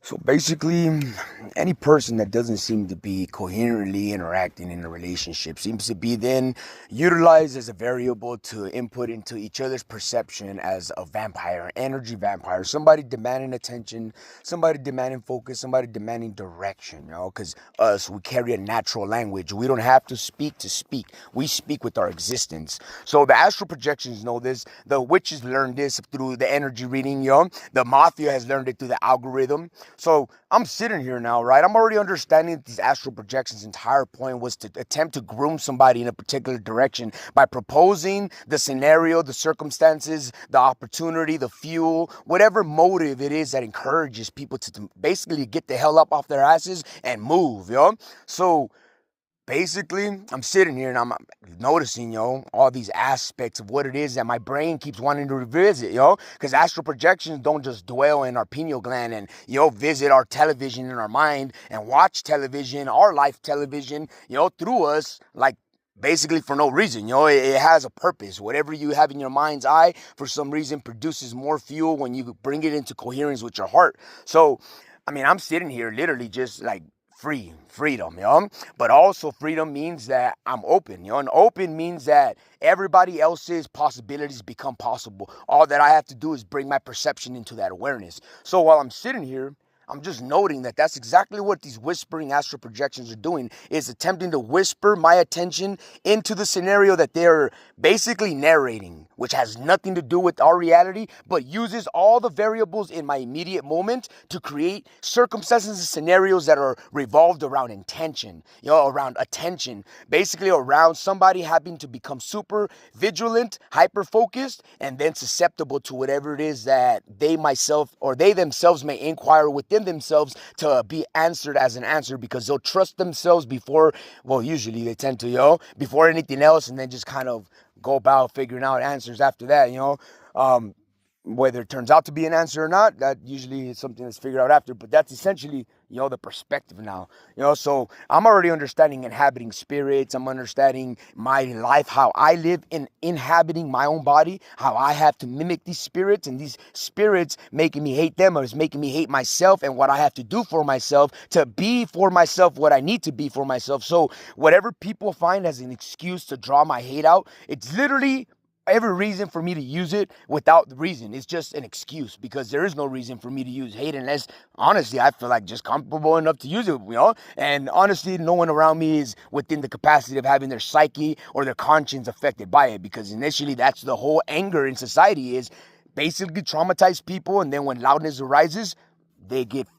So basically, any person that doesn't seem to be coherently interacting in a relationship seems to be then utilized as a variable to input into each other's perception as a vampire, energy vampire, somebody demanding attention, somebody demanding focus, somebody demanding direction, because us, we carry a natural language. We don't have to speak. We speak with our existence. So the astral projections know this. The witches learned this through the energy reading, The mafia has learned it through the algorithm. So I'm sitting here now, right? I'm already understanding that these astral projections' entire point was to attempt to groom somebody in a particular direction by proposing the scenario, the circumstances, the opportunity, the fuel, whatever motive it is that encourages people to basically get the hell up off their asses and move, So basically, I'm sitting here and I'm noticing, all these aspects of what it is that my brain keeps wanting to revisit, because astral projections don't just dwell in our pineal gland and, visit our television in our mind and watch television, our life television, through us, like, basically for no reason, it has a purpose. Whatever you have in your mind's eye, for some reason, produces more fuel when you bring it into coherence with your heart. So, I'm sitting here literally just like, freedom, But also freedom means that I'm open, and open means that everybody else's possibilities become possible. All that I have to do is bring my perception into that awareness. So while I'm sitting here, I'm just noting that that's exactly what these whispering astral projections are doing, is attempting to whisper my attention into the scenario that they're basically narrating, which has nothing to do with our reality, but uses all the variables in my immediate moment to create circumstances and scenarios that are revolved around intention, around attention, basically around somebody having to become super vigilant, hyper-focused, and then susceptible to whatever it is that they themselves may inquire within themselves to be answered as an answer, because they'll trust themselves before, well, usually they tend to, before anything else, and then just kind of go about figuring out answers after that, whether it turns out to be an answer or not, that usually is something that's figured out after, but that's essentially, the perspective now, so I'm already understanding inhabiting spirits. I'm understanding my life, how I live in inhabiting my own body, how I have to mimic these spirits, and these spirits making me hate them, or is making me hate myself and what I have to do for myself to be for myself what I need to be for myself. So whatever people find as an excuse to draw my hate out, it's literally every reason for me to use it without the reason. It's just an excuse, because there is no reason for me to use hate unless, honestly, I feel like just comfortable enough to use it, And honestly, no one around me is within the capacity of having their psyche or their conscience affected by it, because initially that's the whole anger in society, is basically traumatize people, and then when loudness arises, they get